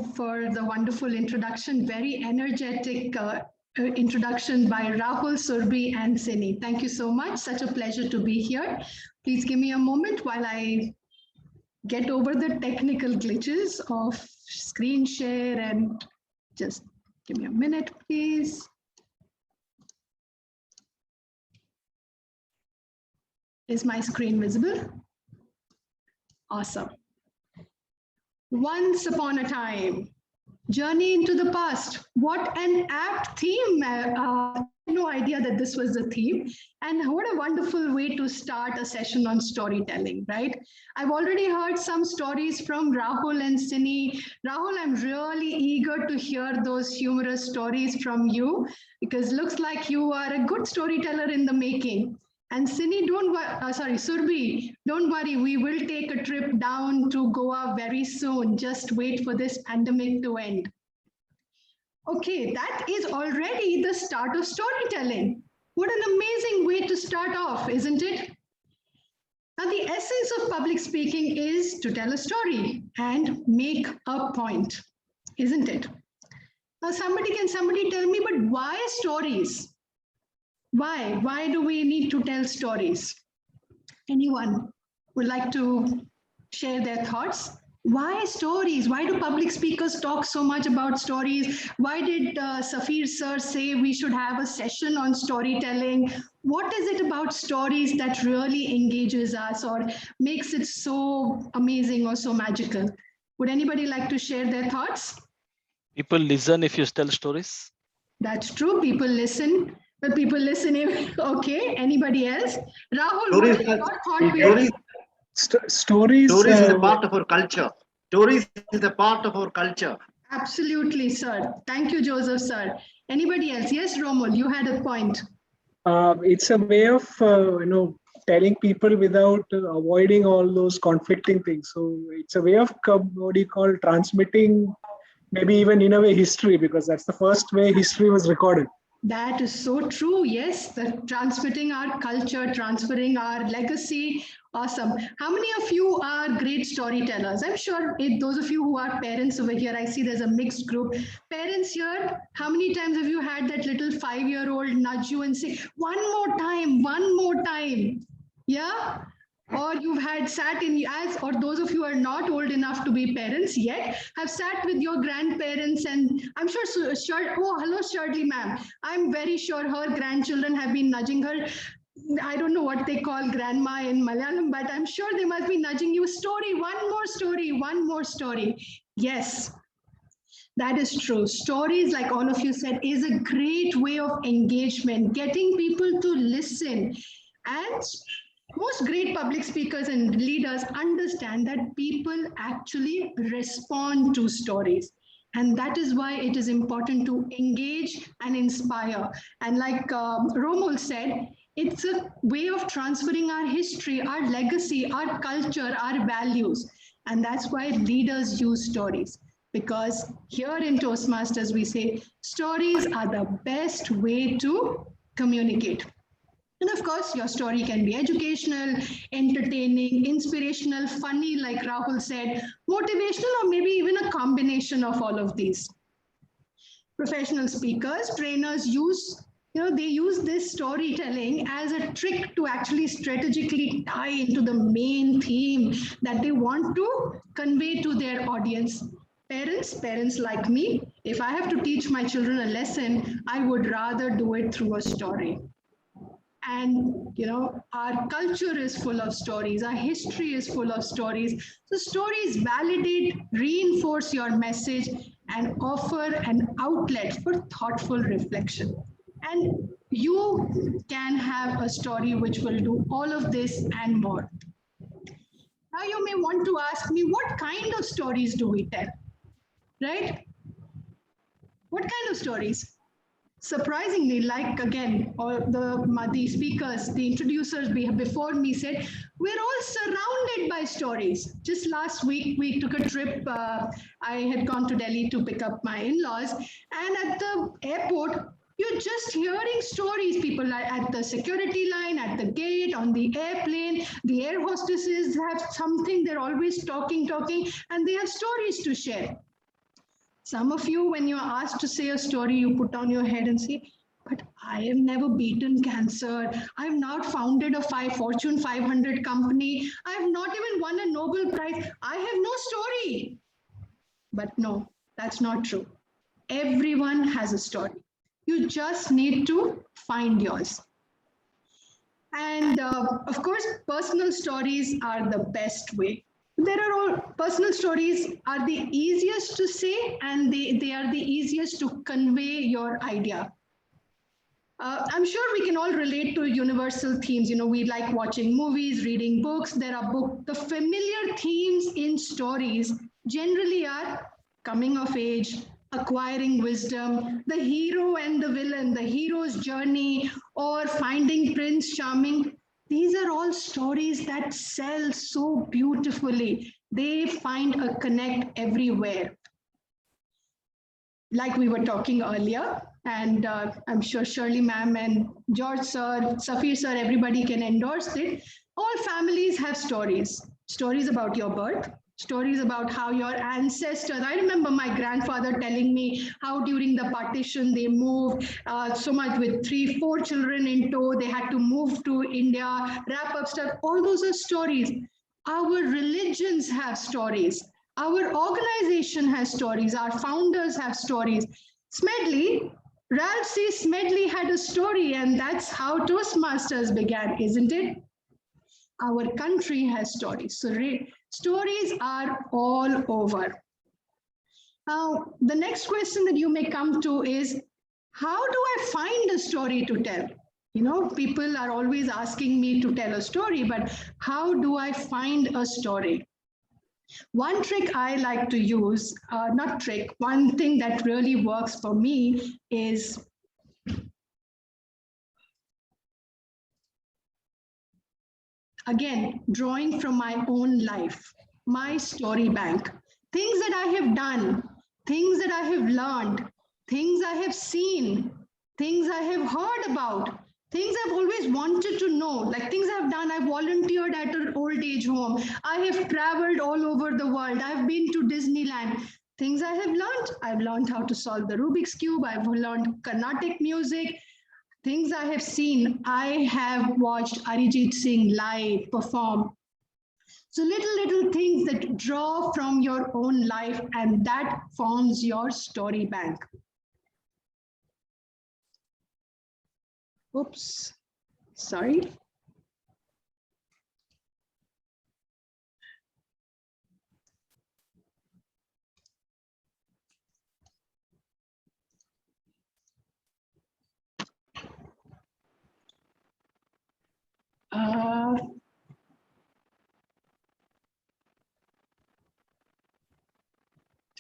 for the wonderful introduction. Very energetic introduction by Rahul, Surbhi, and Sini. Thank you so much. Such a pleasure to be here. Please give me a moment while I get over the technical glitches of screen share, and just give me a minute, please. Is my screen visible? Awesome. Once upon a time, journey into the past. What an apt theme. I had no idea that this was the theme. And what a wonderful way to start a session on storytelling, right? I've already heard some stories from Rahul and Sini. Rahul, I'm really eager to hear those humorous stories from you, because looks like you are a good storyteller in the making. And Sini, Surbhi, don't worry, we will take a trip down to Goa very soon. Just wait for this pandemic to end. Okay, that is already the start of storytelling. What an amazing way to start off, isn't it? Now, the essence of public speaking is to tell a story and make a point, isn't it? Now, can somebody tell me, but why stories? Why? Why do we need to tell stories? Anyone would like to share their thoughts? Why stories? Why do public speakers talk so much about stories? Why did Safir sir say we should have a session on storytelling? What is it about stories that really engages us or makes it so amazing or so magical? Would anybody like to share their thoughts? People listen if you tell stories. That's true. People listen. But people listening, okay. Anybody else? Rahul, stories, what is your thought? Stories is a part of our culture. Stories is a part of our culture. Absolutely, sir. Thank you, Joseph, sir. Anybody else? Yes, Romul, you had a point. It's a way of, telling people without avoiding all those conflicting things. So it's a way of, transmitting, maybe even in a way history, because that's the first way history was recorded. That is so true. Yes, transmitting our culture, transferring our legacy. Awesome. How many of you are great storytellers? I'm sure those of you who are parents over here, I see there's a mixed group. Parents here, how many times have you had that little 5-year-old nudge you and say, one more time? Yeah? Or you've had sat in, or those of you who are not old enough to be parents yet, have sat with your grandparents, and I'm sure, hello, Shirley ma'am. I'm very sure her grandchildren have been nudging her. I don't know what they call grandma in Malayalam, but I'm sure they must be nudging you. One more story. Yes, that is true. Stories, like all of you said, is a great way of engagement, getting people to listen. And most great public speakers and leaders understand that people actually respond to stories. And that is why it is important to engage and inspire. And like Romul said, it's a way of transferring our history, our legacy, our culture, our values. And that's why leaders use stories. Because here in Toastmasters, we say stories are the best way to communicate. And of course, your story can be educational, entertaining, inspirational, funny, like Rahul said, motivational, or maybe even a combination of all of these. Professional speakers, trainers use, they use this storytelling as a trick to actually strategically tie into the main theme that they want to convey to their audience. Parents like me, if I have to teach my children a lesson, I would rather do it through a story. And, our culture is full of stories. Our history is full of stories. So stories validate, reinforce your message, and offer an outlet for thoughtful reflection. And you can have a story which will do all of this and more. Now you may want to ask me, what kind of stories do we tell? Right? What kind of stories? Surprisingly, like again, or the speakers, the introducers before me said, we're all surrounded by stories. Just last week, we took a trip. I had gone to Delhi to pick up my in-laws. And at the airport, you're just hearing stories. People are at the security line, at the gate, on the airplane. The air hostesses have something. They're always talking, and they have stories to share. Some of you, when you're asked to say a story, you put on your head and say, but I have never beaten cancer. I've not founded a Fortune 500 company. I have not even won a Nobel Prize. I have no story. But no, that's not true. Everyone has a story. You just need to find yours. And of course, personal stories are the best way. Personal stories are the easiest to say, and they are the easiest to convey your idea. I'm sure we can all relate to universal themes. You know, we like watching movies, reading books. There are books. The familiar themes in stories generally are coming of age, acquiring wisdom, the hero and the villain, the hero's journey, or finding Prince Charming. These are all stories that sell so beautifully. They find a connect everywhere. Like we were talking earlier, and I'm sure Shirley ma'am and George sir, Safir sir, everybody can endorse it. All families have stories. Stories about your birth, stories about how your ancestors, I remember my grandfather telling me how during the partition they moved so much with 3-4 children in tow, they had to move to India, wrap up stuff. All those are stories. Our religions have stories. Our organization has stories. Our founders have stories. Smedley, Ralph C. Smedley had a story, and that's how Toastmasters began, isn't it? Our country has stories. So stories are all over. Now, the next question that you may come to is, how do I find a story to tell? You know, people are always asking me to tell a story, but how do I find a story? One trick I like to use, one thing that really works for me is again, drawing from my own life, my story bank, things that I have done, things that I have learned, things I have seen, things I have heard about, things I've always wanted to know, like things I've done. I volunteered at an old age home. I have traveled all over the world. I've been to Disneyland. Things I have learned. I've learned how to solve the Rubik's Cube. I've learned Carnatic music. Things I have seen. I have watched Arijit Singh live perform. So little things that draw from your own life, and that forms your story bank. Oops, sorry.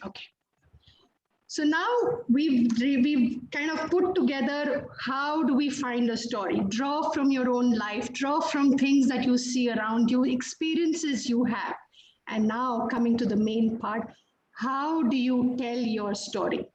Okay. So now we've kind of put together, how do we find a story? Draw from your own life, draw from things that you see around you, experiences you have. And now coming to the main part, how do you tell your story?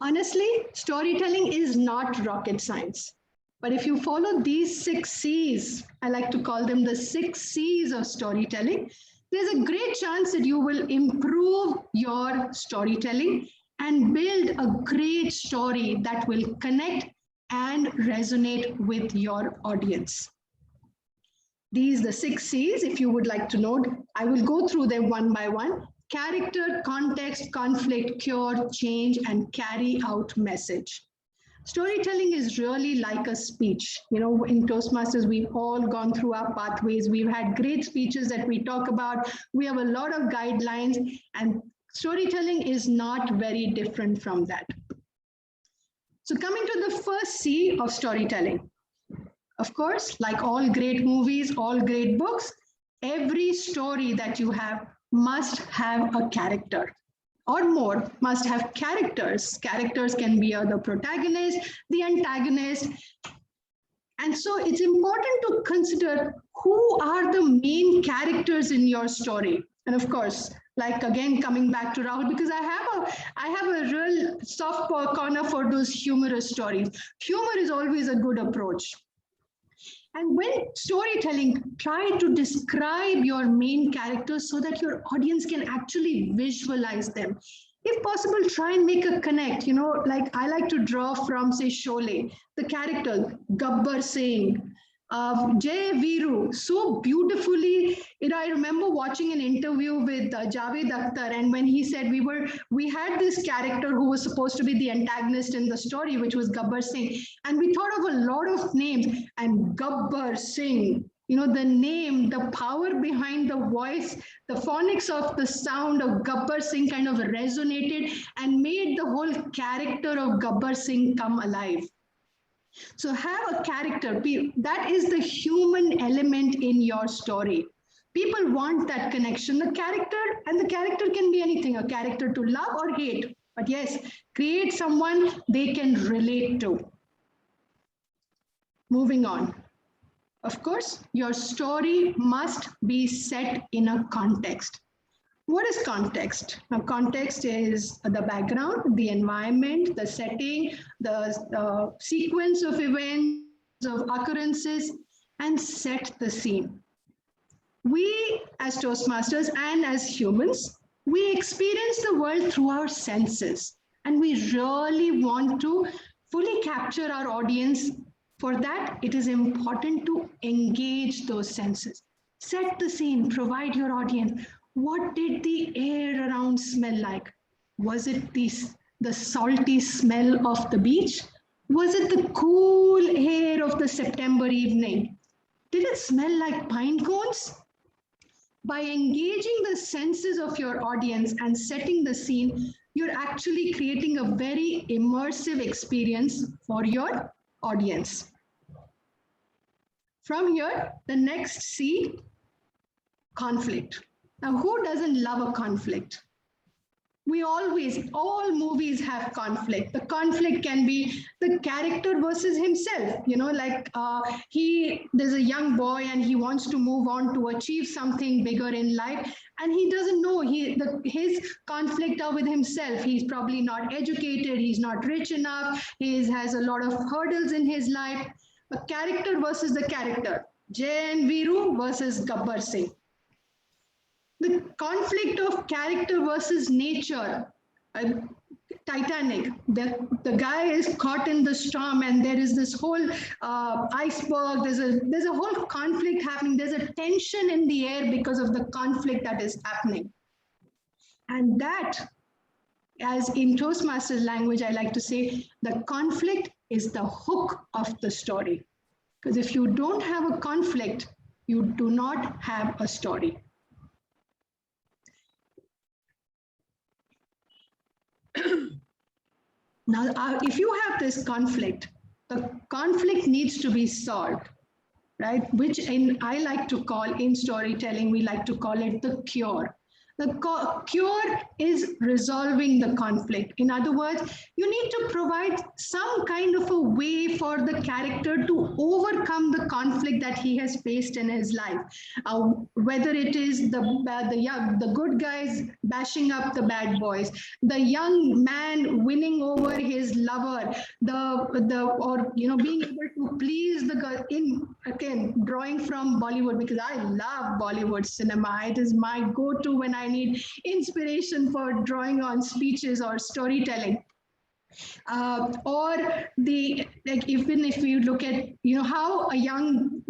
Honestly, storytelling is not rocket science. But if you follow these 6 C's, I like to call them the 6 C's of storytelling, there's a great chance that you will improve your storytelling and build a great story that will connect and resonate with your audience. These, the 6 C's, if you would like to note, I will go through them one by one. Character, context, conflict, cure, change, and carry out message. Storytelling is really like a speech. You know, in Toastmasters, we've all gone through our pathways. We've had great speeches that we talk about. We have a lot of guidelines, and storytelling is not very different from that. So coming to the first C of storytelling. Of course, like all great movies, all great books, every story that you have must have a character. Or more, must have characters. Characters can be the protagonist, the antagonist. And so it's important to consider who are the main characters in your story. And of course, like again, coming back to Rahul, because I have a real soft corner for those humorous stories. Humor is always a good approach. And when storytelling, try to describe your main characters so that your audience can actually visualize them. If possible, try and make a connect. You know, like I like to draw from, say, Sholay, the character Gabbar Singh, Jay Viru, so beautifully. You know, I remember watching an interview with Javed Akhtar, and when he said we had this character who was supposed to be the antagonist in the story, which was Gabbar Singh, and we thought of a lot of names, and Gabbar Singh. You know, the name, the power behind the voice, the phonics of the sound of Gabbar Singh kind of resonated and made the whole character of Gabbar Singh come alive. So have a character, that is the human element in your story. People want that connection, the character, and the character can be anything, a character to love or hate. But yes, create someone they can relate to. Moving on. Of course, your story must be set in a context. What is context? Now, context is the background, the environment, the setting, the sequence of events, of occurrences, and set the scene. We, as Toastmasters and as humans, we experience the world through our senses, and we really want to fully capture our audience. For that, it is important to engage those senses. Set the scene, provide your audience. What did the air around smell like? Was it the salty smell of the beach? Was it the cool air of the September evening? Did it smell like pine cones? By engaging the senses of your audience and setting the scene, you're actually creating a very immersive experience for your audience. From here, the next C, conflict. Now, who doesn't love a conflict? All movies have conflict. The conflict can be the character versus himself. You know, like there's a young boy and he wants to move on to achieve something bigger in life, and he doesn't know his conflict are with himself. He's probably not educated. He's not rich enough. He has a lot of hurdles in his life. A character versus the character. Jay and Viru versus Gabbar Singh. The conflict of character versus nature. Titanic, the guy is caught in the storm and there is this whole iceberg, there's a whole conflict happening, there's a tension in the air because of the conflict that is happening. And that, as in Toastmasters language, I like to say, the conflict is the hook of the story. Because if you don't have a conflict, you do not have a story. Now, if you have this conflict, the conflict needs to be solved, right? Which I like to call, in storytelling, we like to call it the cure. The cure is resolving the conflict. In other words, you need to provide some kind of a way for the character to overcome the conflict that he has faced in his life. Whether it is the good guys bashing up the bad boys, the young man winning over his lover, or being able to please the girl. Again, drawing from Bollywood, because I love Bollywood cinema. It is my go-to when I need inspiration for drawing on speeches or storytelling. Or even if you look at how a young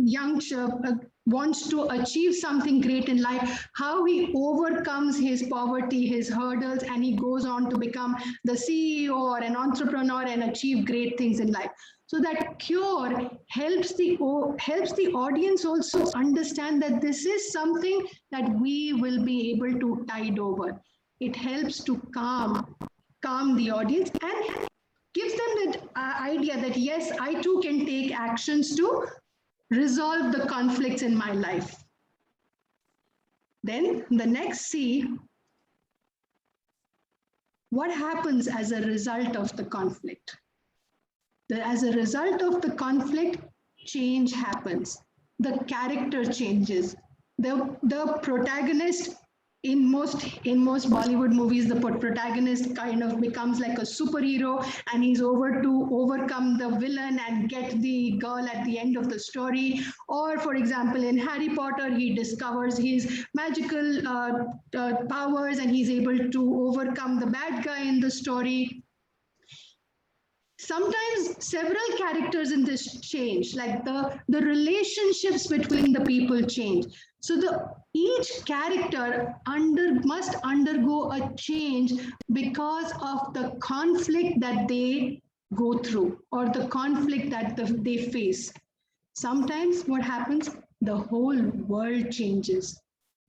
wants to achieve something great in life, how he overcomes his poverty, his hurdles, and he goes on to become the CEO or an entrepreneur and achieve great things in life. So that cure helps the audience also understand that this is something that we will be able to tide over. It helps to calm the audience and gives them that idea that yes, I too can take actions to resolve the conflicts in my life. Then the next C, what happens as a result of the conflict? As a result of the conflict, change happens. The character changes. The protagonist in most Bollywood movies, the protagonist kind of becomes like a superhero, and he's over to overcome the villain and get the girl at the end of the story. Or, for example, in Harry Potter, he discovers his magical powers, and he's able to overcome the bad guy in the story. Sometimes several characters in this change, like the relationships between the people change. So each character must undergo a change because of the conflict that they go through or the conflict that they face. Sometimes what happens, the whole world changes.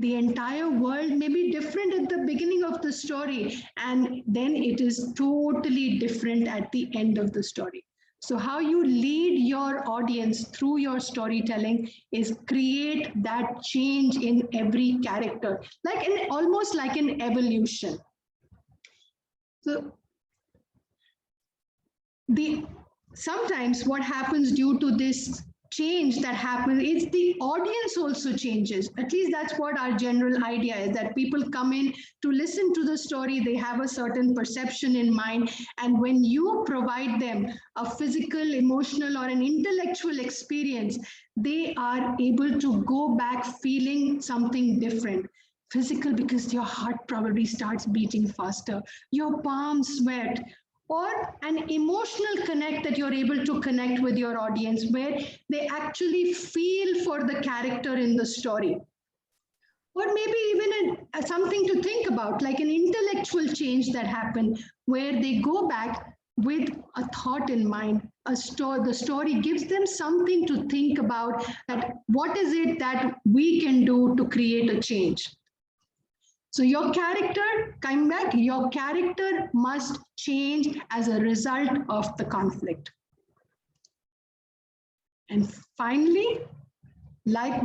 The entire world may be different at the beginning of the story, and then it is totally different at the end of the story. So how you lead your audience through your storytelling is create that change in every character, almost like an evolution. So sometimes what happens due to this change that happens is the audience also changes. At least that's what our general idea is, that people come in to listen to the story, they have a certain perception in mind, and when you provide them a physical, emotional, or an intellectual experience, they are able to go back feeling something different. Physical, because your heart probably starts beating faster, your palms sweat, or an emotional connect that you're able to connect with your audience where they actually feel for the character in the story. Or maybe even something to think about, like an intellectual change that happened where they go back with a thought in mind. The story gives them something to think about, that what is it that we can do to create a change. So your character, coming back, your character must change as a result of the conflict. And finally, like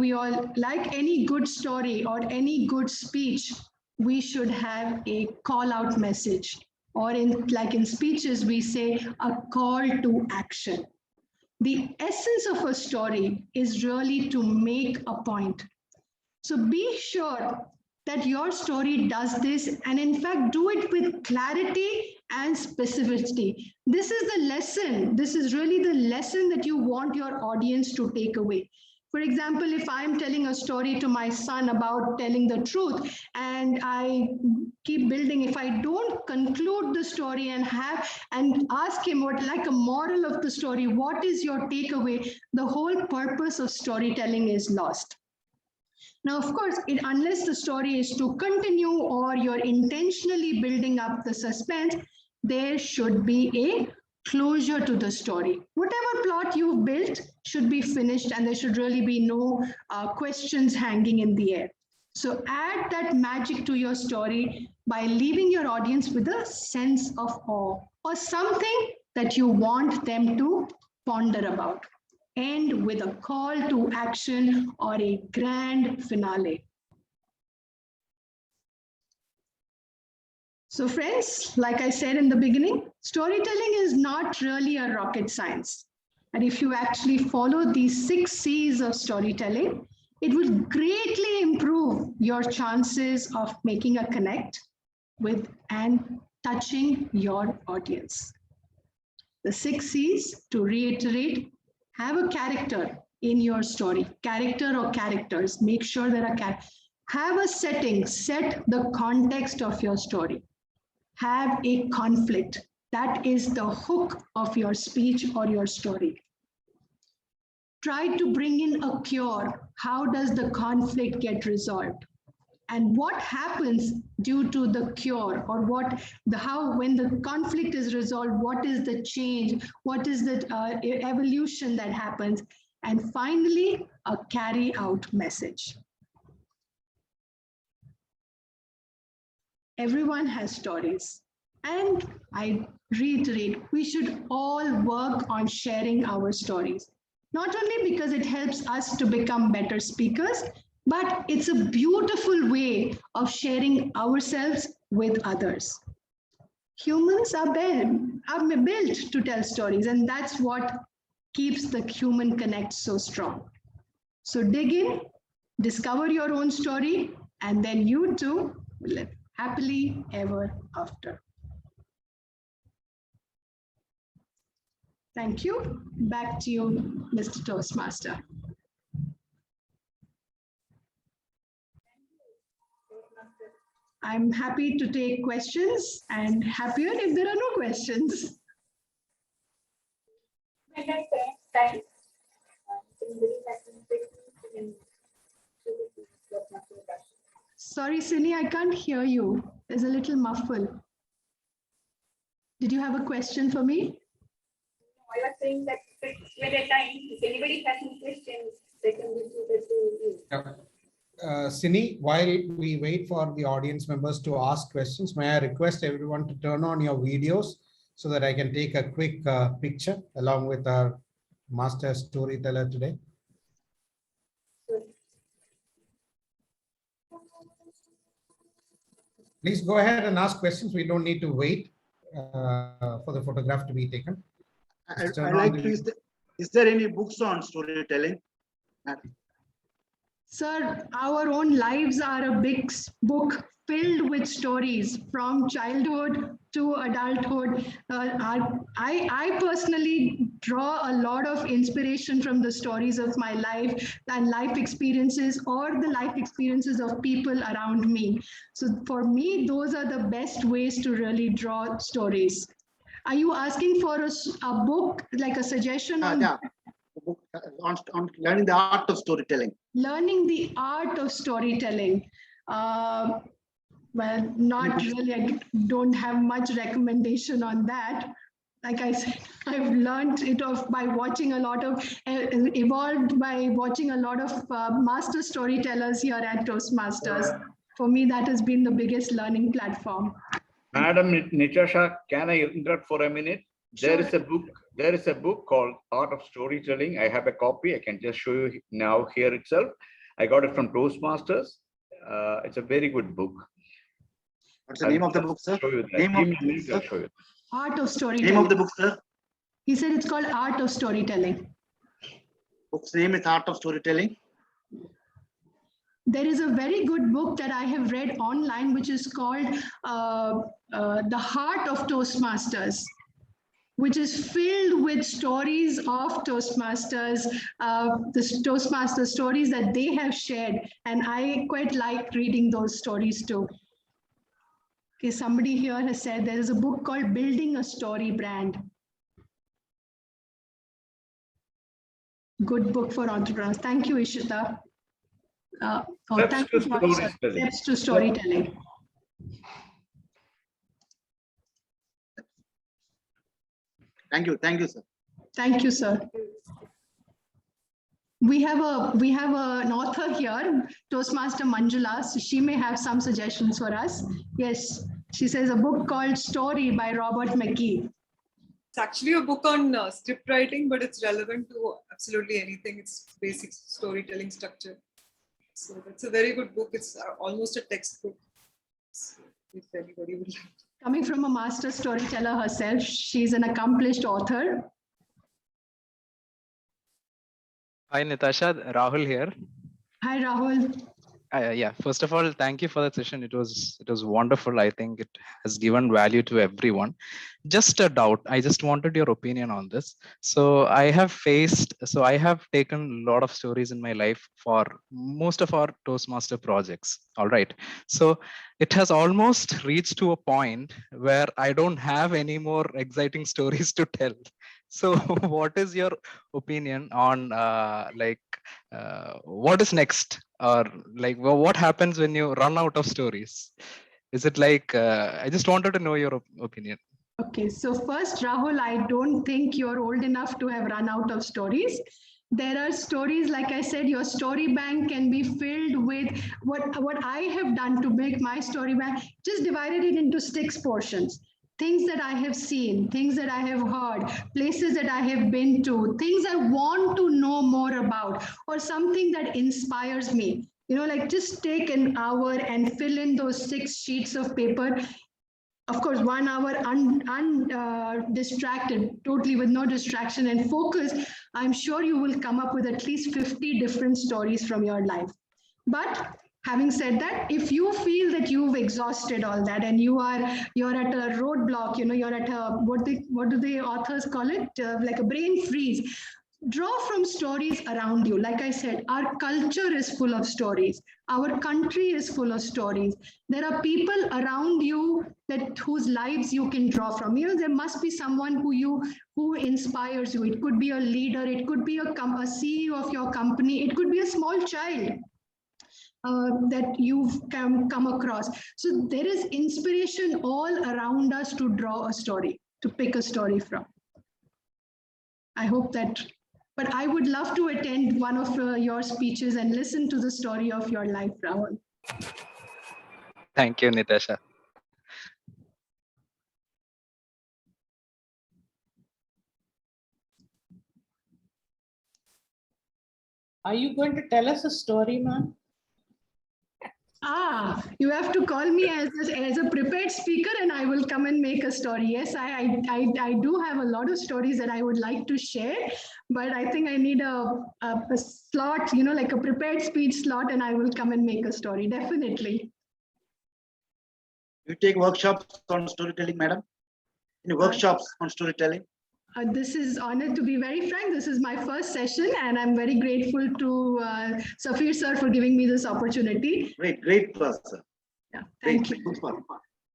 any good story or any good speech, we should have a call out message, or in speeches, we say a call to action. The essence of a story is really to make a point. So be sure that your story does this, and in fact, do it with clarity and specificity. This is the lesson. This is really the lesson that you want your audience to take away. For example, if I'm telling a story to my son about telling the truth, and I keep building, if I don't conclude the story and ask him what, like a moral of the story, what is your takeaway, the whole purpose of storytelling is lost. Now, of course, unless the story is to continue or you're intentionally building up the suspense, there should be a closure to the story. Whatever plot you've built should be finished, and there should really be no questions hanging in the air. So add that magic to your story by leaving your audience with a sense of awe or something that you want them to ponder about. End with a call to action or a grand finale. So friends, like I said in the beginning, storytelling is not really a rocket science. And if you actually follow these 6 C's of storytelling, it will greatly improve your chances of making a connect with and touching your audience. The 6 C's, to reiterate, have a character in your story, character or characters. Make sure there are have a setting, set the context of your story. Have a conflict. That is the hook of your speech or your story. Try to bring in a cure. How does the conflict get resolved? And what happens due to the cure, or when the conflict is resolved, what is the change? What is the evolution that happens? And finally, a carry out message. Everyone has stories. And I reiterate, we should all work on sharing our stories. Not only because it helps us to become better speakers, but it's a beautiful way of sharing ourselves with others. Humans are built to tell stories, and that's what keeps the human connect so strong. So dig in, discover your own story, and then you too live happily ever after. Thank you. Back to you, Mr. Toastmaster. I'm happy to take questions and happier if there are no questions. Sorry, Sini, I can't hear you. There's a little muffle. Did you have a question for me? I was saying that with a time, if anybody has any questions, they can give you the Sini, while we wait for the audience members to ask questions, may I request everyone to turn on your videos so that I can take a quick picture along with our master storyteller today. Please go ahead and ask questions. We don't need to wait for the photograph to be taken. I'd like to, is there any books on storytelling? Sir, our own lives are a big book filled with stories from childhood to adulthood. I personally draw a lot of inspiration from the stories of my life and life experiences or the life experiences of people around me. So for me, those are the best ways to really draw stories. Are you asking for a book, like a suggestion on? Yeah. On learning the art of storytelling. Learning the art of storytelling. Well, not really. I don't have much recommendation on that. Like I said, I've learned it by watching a lot of, evolved by watching a lot of master storytellers here at Toastmasters. For me, that has been the biggest learning platform. Madam Nitasha, can I interrupt for a minute? Sure. There is a book called Art of Storytelling. I have a copy. I can just show you now here itself. I got it from Toastmasters. It's a very good book. What's the name of the book, sir? Show you that. Name Give of me a the minute, book, I'll sir? show you. Art of storytelling. Name of the book, sir? He said it's called Art of Storytelling. Book's name is Art of Storytelling. There is a very good book that I have read online, which is called The Heart of Toastmasters, which is filled with stories of Toastmasters, the Toastmaster stories that they have shared. And I quite like reading those stories too. Okay, somebody here has said there is a book called Building a Story Brand. Good book for entrepreneurs. Thank you, Ishita. Thank you for Steps to Storytelling. Thank you, sir. Thank you, sir. We have an author here, Toastmaster Manjula. So she may have some suggestions for us. Yes, she says a book called Story by Robert McKee. It's actually a book on script writing, but it's relevant to absolutely anything. It's basic storytelling structure. So that's a very good book. It's almost a textbook. So if anybody would like. Coming from a master storyteller herself, she's an accomplished author. Hi, Natasha. Rahul here. Hi, Rahul. Yeah, first of all, thank you for the session. It was wonderful. I think it has given value to everyone. Just a doubt. I just wanted your opinion on this. So I have taken a lot of stories in my life for most of our Toastmaster projects. All right. So it has almost reached to a point where I don't have any more exciting stories to tell. So what is your opinion on what is next, or like what happens when you run out of stories? Is it like, I just wanted to know your opinion. Okay, so first, Rahul, I don't think you're old enough to have run out of stories. There are stories, like I said, your story bank can be filled with what I have done to make my story bank, just divided it into 6 portions. Things that I have seen, things that I have heard, places that I have been to, things I want to know more about, or something that inspires me. You know, like just take an hour and fill in those 6 sheets of paper. Of course, 1 hour undistracted, totally with no distraction and focus. I'm sure you will come up with at least 50 different stories from your life. But Having said that, if you feel that you've exhausted all that and you're at a roadblock, you're at a what do the authors call it, like a brain freeze, draw from stories around you. Like I said, our culture is full of stories. Our country is full of stories. There are people around you whose lives you can draw from. There must be someone who inspires you. It could be a leader. It could be a CEO of your company. It could be a small child that you've come across. So there is inspiration all around us to draw a story, to pick a story from. I hope that. But I would love to attend one of your speeches and listen to the story of your life, Rahul. Thank you, Nitasha. Are you going to tell us a story, ma'am? You have to call me as a prepared speaker and I will come and make a story. Yes, I do have a lot of stories that I would like to share, but I think I need a slot, like a prepared speech slot, and I will come and make a story, definitely. You take workshops on storytelling, madam? Any workshops on storytelling? This is honored to be very frank. This is my first session and I'm very grateful to Safir sir for giving me this opportunity. Great plus, sir. Yeah, thank you. Good fun.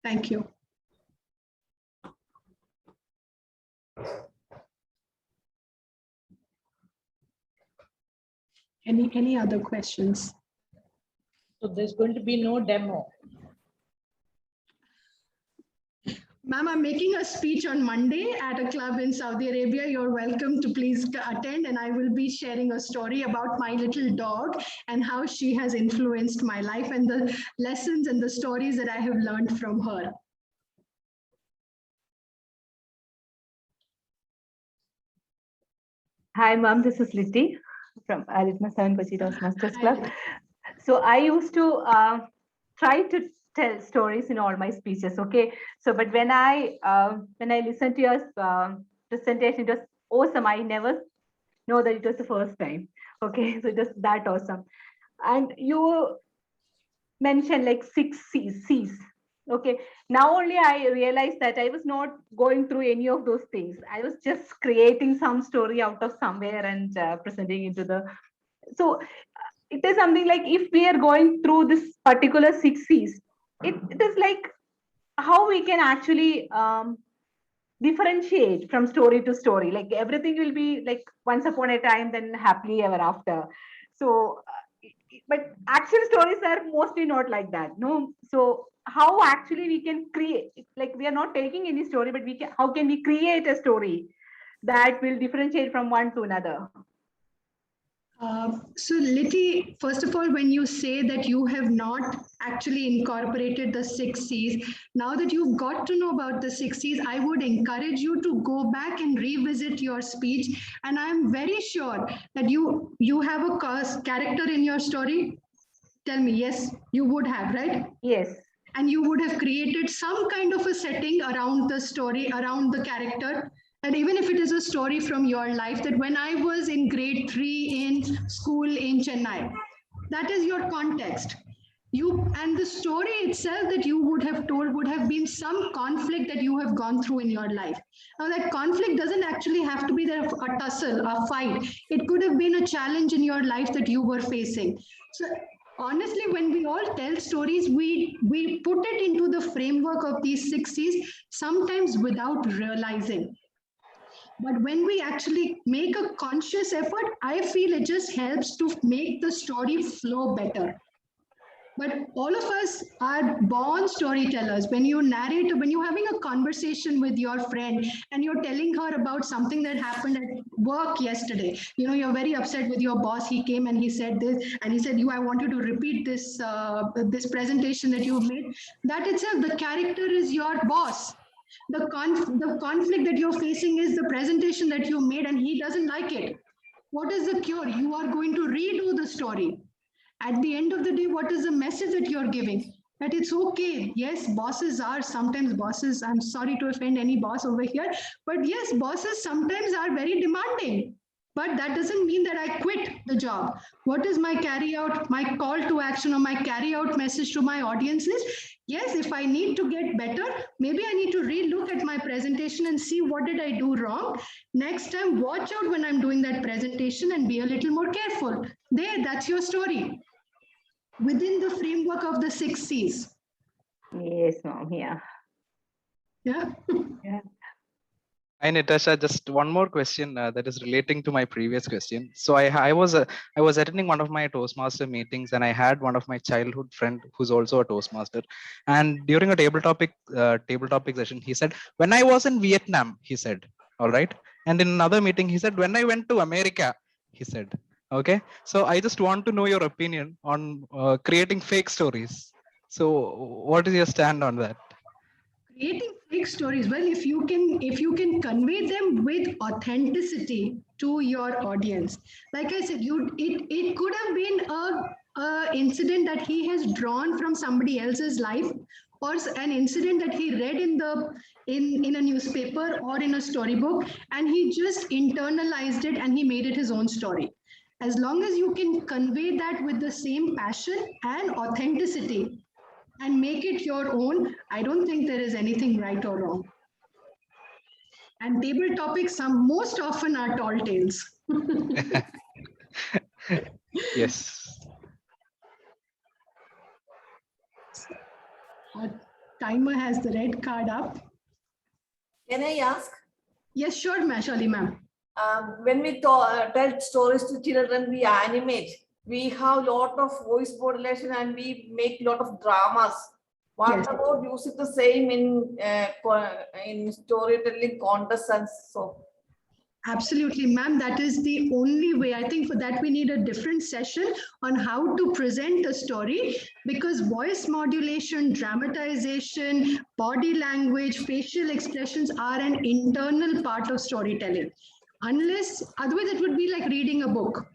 Thank you. Any other questions? So there's going to be no demo. Ma'am, I'm making a speech on Monday at a club in Saudi Arabia. You're welcome to please attend, and I will be sharing a story about my little dog and how she has influenced my life and the lessons and the stories that I have learned from her. Hi, ma'am. This is Litty from Aritma 7 Kochi Toastmasters Club. So I used to try to tell stories in all my speeches. Okay. So, but when I listened to your presentation, it was awesome. I never know that it was the first time. Okay. So it was that awesome. And you mentioned like 6 C's. Okay. Now only I realized that I was not going through any of those things. I was just creating some story out of somewhere and presenting into the. So it is something like if we are going through this particular 6 C's, it is like how we can actually differentiate from story to story. Like everything will be like once upon a time, then happily ever after. So, but action stories are mostly not like that. No. So how actually we can create, like we are not taking any story, but how can we create a story that will differentiate from one to another? So Litty, first of all, when you say that you have not actually incorporated the 6 C's, now that you've got to know about the 6 C's, I would encourage you to go back and revisit your speech. And I'm very sure that you have a character in your story. Tell me, yes, you would have, right? Yes. And you would have created some kind of a setting around the story, around the character. And even if it is a story from your life, that when I was in grade 3 in school in Chennai, that is your context. And the story itself that you would have told would have been some conflict that you have gone through in your life. Now that conflict doesn't actually have to be there, a tussle, a fight. It could have been a challenge in your life that you were facing. So honestly, when we all tell stories, we put it into the framework of these 6 C's, sometimes without realizing. But when we actually make a conscious effort, I feel it just helps to make the story flow better. But all of us are born storytellers. When you narrate, when you're having a conversation with your friend and you're telling her about something that happened at work yesterday, you're very upset with your boss. He came and he said this, and he said, I want you to repeat this, this presentation that you made. That itself, the character is your boss. The conflict that you're facing is the presentation that you made and he doesn't like it. What is the cure? You are going to redo the story. At the end of the day, what is the message that you're giving? That it's okay. Yes, bosses are sometimes bosses. I'm sorry to offend any boss over here, but yes, bosses sometimes are very demanding. but that doesn't mean that I quit the job. What is my my call to action or my carry out message to my audience is, yes, if I need to get better, maybe I need to re-look at my presentation and see what did I do wrong. Next time, watch out when I'm doing that presentation and be a little more careful. There, that's your story. Within the framework of the 6 C's. Yes, ma'am. Yeah. Yeah. Yeah. Hi, Natasha. Just one more question that is relating to my previous question. So I was attending one of my Toastmaster meetings, and I had one of my childhood friend who's also a Toastmaster. And during a table topic session, he said, "When I was in Vietnam," he said, all right. And in another meeting, he said, "When I went to America," he said. Okay. So I just want to know your opinion on creating fake stories. So what is your stand on that? Creating fake stories, well, if you can convey them with authenticity to your audience, like I said, it could have been a incident that he has drawn from somebody else's life, or an incident that he read in a newspaper or in a storybook, and he just internalized it and he made it his own story. As long as you can convey that with the same passion and authenticity and make it your own, I don't think there is anything right or wrong. And table topics most often are tall tales. Yes. Our timer has the red card up. Can I ask? Yes, sure, Shali ma'am. When we tell stories to children, we animate. We have a lot of voice modulation and we make a lot of dramas. What Yes. about using the same in storytelling contests and so? Absolutely, ma'am. That is the only way. I think for that we need a different session on how to present a story, because voice modulation, dramatization, body language, facial expressions are an internal part of storytelling. Otherwise it would be like reading a book.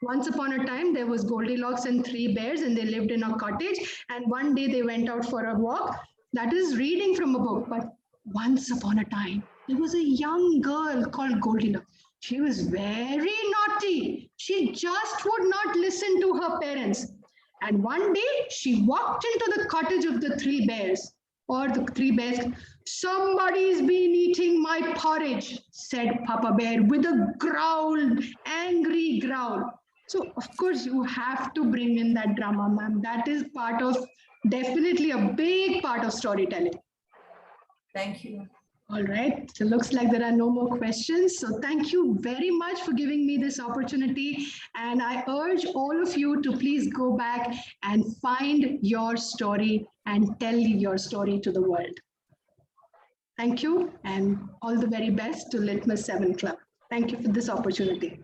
Once upon a time, there was Goldilocks and 3 bears, and they lived in a cottage. And one day they went out for a walk. That is reading from a book. But once upon a time, there was a young girl called Goldilocks. She was very naughty. She just would not listen to her parents. And one day she walked into the cottage of the 3 bears, or the 3 bears. "Somebody's been eating my porridge," said Papa Bear with a growl, angry growl. So of course you have to bring in that drama, ma'am. That is definitely a big part of storytelling. Thank you. All right, so looks like there are no more questions. So thank you very much for giving me this opportunity. And I urge all of you to please go back and find your story and tell your story to the world. Thank you, and all the very best to Litmus 7 Club. Thank you for this opportunity.